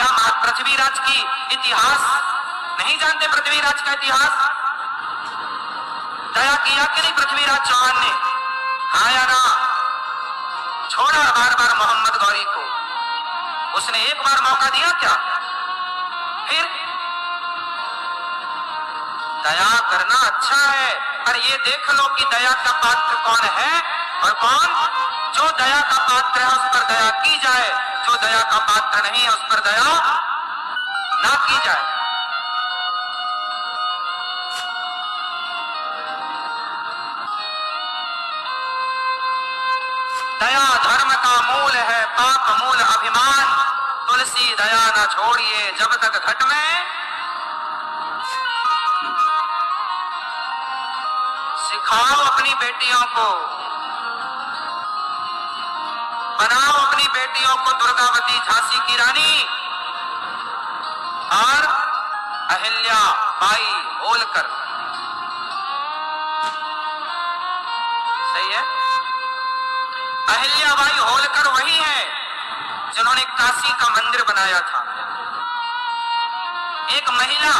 क्या पृथ्वीराज की इतिहास नहीं जानते? पृथ्वीराज का इतिहास दया किया कि नहीं पृथ्वीराज चौहान ने? हाँ या ना? छोड़ा बार बार मोहम्मद गौरी को, उसने एक बार मौका दिया क्या? फिर दया करना अच्छा है, पर ये देख लो कि दया का पात्र कौन है और कौन। जो दया का पात्र है उस पर दया की जाए, जो दया का पात्र नहीं है उस पर दया ना की जाए। दया धर्म का मूल है, पाप मूल अभिमान। तुलसी दया न छोड़िए जब तक घट में। सिखाओ अपनी बेटियों को, बनाओ अपनी बेटियों को दुर्गावती, झांसी की रानी और अहिल्या बाई होलकर। सही है? अहिल्याबाई होलकर वही है जिन्होंने काशी का मंदिर बनाया था। एक महिला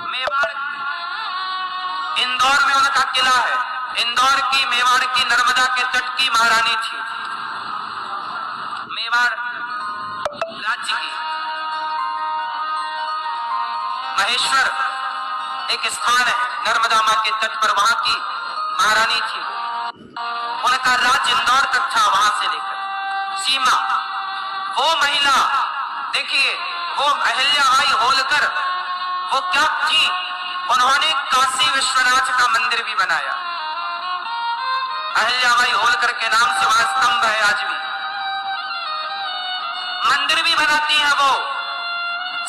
मेवाड़, इंदौर में उनका किला है। इंदौर की, मेवाड़ की, नर्मदा के तट की महारानी थी। मेवाड़ राज्य की महेश्वर एक स्थान है नर्मदा मां के तट पर, वहां की महारानी थी। उनका राज्य इंदौर तक था, वहां से लेकर सीमा। वो महिला देखिए, वो अहिल्याबाई होलकर, वो क्या थी? उन्होंने काशी विश्वनाथ का मंदिर भी बनाया। अहिल्याबाई होलकर के नाम से वहां स्तंभ है, आज भी मंदिर भी बनाती है वो।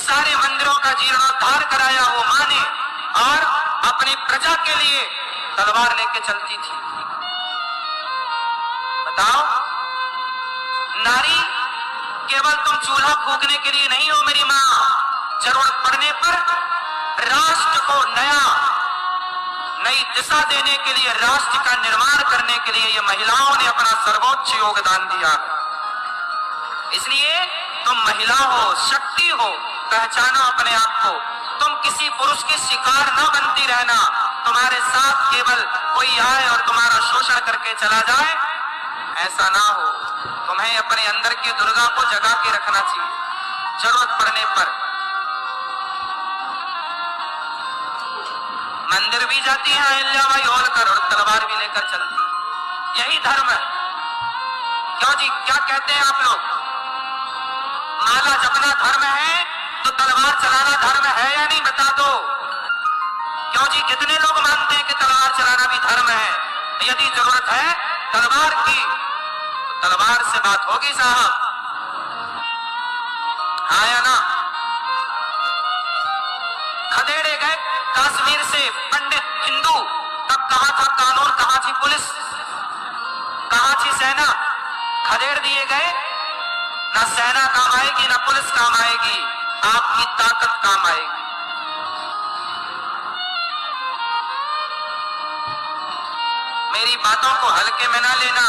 सारे मंदिरों का जीर्णोद्धार कराया वो मां ने, और अपनी प्रजा के लिए तलवार लेके चलती थी। बताओ, नारी केवल तुम चूल्हा फूकने के लिए नहीं हो मेरी मां, जरूरत पड़ने पर राष्ट्र को नई दिशा देने के लिए, राष्ट्र का निर्माण करने के लिए ये महिलाओं ने अपना सर्वोच्च योगदान दिया। इसलिए तुम महिला हो, शक्ति हो, पहचानो अपने आप को। तुम किसी पुरुष की शिकार न बनती रहना। तुम्हारे साथ केवल कोई आए और तुम्हारा शोषण करके चला जाए, ऐसा ना हो। तुम्हें अपने अंदर की दुर्गा को जगा के रखना चाहिए। जरूरत पड़ने पर मंदिर भी जाती है अहिल्याबाई होलकर और तलवार भी लेकर चलती। यही धर्म है। क्यों जी, क्या कहते हैं आप लोग? माला जपना धर्म है तो तलवार चलाना धर्म है या नहीं? बता दो। क्यों जी, कितने लोग मानते हैं कि तलवार चलाना भी धर्म है? यदि जरूरत है तलवार की, तो तलवार से बात होगी साहब, हाँ या ना? खदेड़े गए कश्मीर से पंडित हिंदू, तब कहां था कानून, कहां थी पुलिस, कहां थी सेना? खदेड़ दिए गए। ना सेना काम आएगी, ना पुलिस काम आएगी, आपकी ताकत काम आएगी। मेरी बातों को हल्के में ना लेना।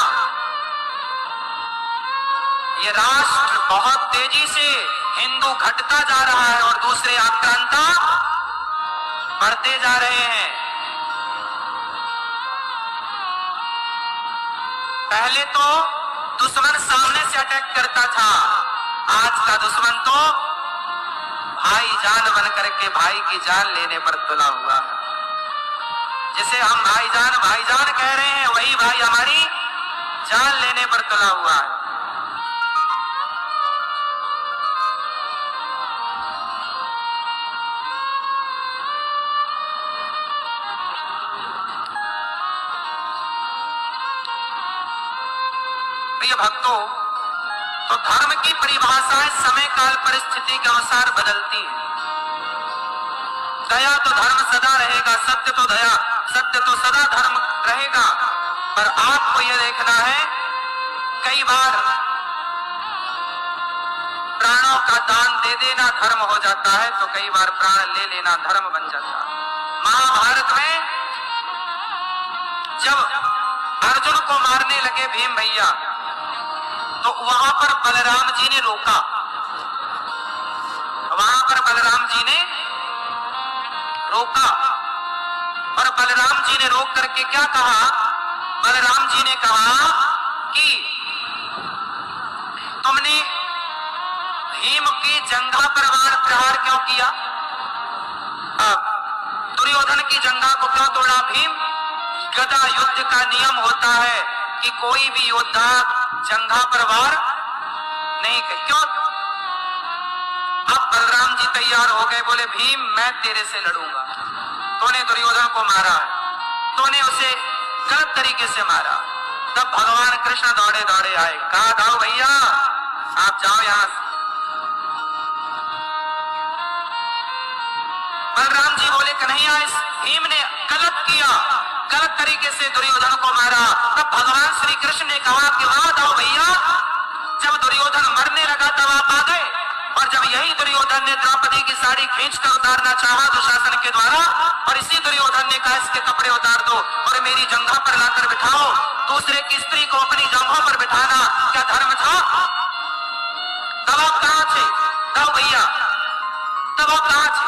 ये राष्ट्र बहुत तेजी से हिंदू घटता जा रहा है और दूसरे आक्रांता बढ़ते जा रहे हैं। पहले तो दुश्मन सामने से अटैक करता था, आज का दुश्मन तो भाई जान बन करके भाई की जान लेने पर तुला हुआ है। जिसे हम भाईजान कह रहे हैं, वही भाई हमारी जान लेने पर तुला हुआ है। प्रिय भक्तों, तो धर्म की परिभाषाएं समय काल परिस्थिति के अनुसार बदलती हैं। दया तो धर्म सदा रहेगा, सत्य तो सदा धर्म रहेगा। पर आपको यह देखना है, कई बार प्राणों का दान दे देना धर्म हो जाता है, तो कई बार प्राण ले लेना धर्म बन जाता है। महाभारत में जब अर्जुन को मारने लगे भीम भैया, तो वहां पर बलराम जी ने रोका, वहां पर बलराम जी ने रोका। और बलराम जी ने रोक करके क्या कहा? बलराम जी ने कहा कि तुमने भीम की जंघा पर बाण प्रहार क्यों किया? दुर्योधन की जंघा को क्यों तोड़ा? भीम, गदा युद्ध का नियम होता है कि कोई भी योद्धा जंघा पर वार नहीं कर। क्यों? अब बलराम जी तैयार हो गए, बोले भीम मैं तेरे से लड़ूंगा। तूने दुर्योधन को मारा है, तूने उसे गलत तरीके से मारा। तब भगवान कृष्ण दौड़े दौड़े आए, कहा दाऊ भैया आप जाओ यहां से। बलराम जी बोले कन्हैया इस भीम ने गलत किया, गलत तरीके से दुर्योधन को मारा। तब भगवान श्री कृष्ण ने कहा कि वाह दाऊ भैया, जब दुर्योधन मरने लगा तब आप आ गए, और जब यही दुर्योधन ने द्रौपदी की साड़ी खींचकर उतारना चाहा दुशासन के द्वारा, और इसी दुर्योधन ने कहा इसके कपड़े उतार दो और मेरी जंघा पर लाकर बिठाओ, दूसरे की स्त्री को अपनी जंघों पर बिठाना क्या धर्म था? तब आप कहां थे दाऊ भैया? तब आप कहां थे?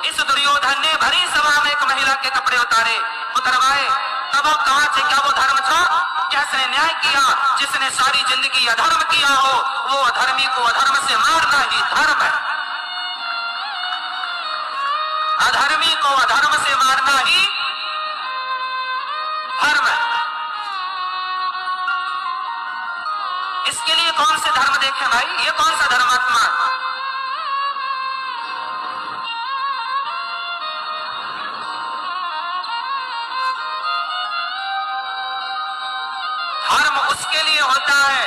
इस दुर्योधन ने भरी सभा में एक महिला के कपड़े उतरवाए, तब आप कहां थे? क्या वो धर्म था? क्या इसने न्याय किया? जिसने सारी जिंदगी अधर्म किया हो वो अधर्मी को अधर्म से मारना ही धर्म है। अधर्मी को अधर्म से मारना ही धर्म है। इसके लिए कौन से धर्म देखे भाई? ये कौन सा धर्मात्मा? धर्म उसके लिए होता है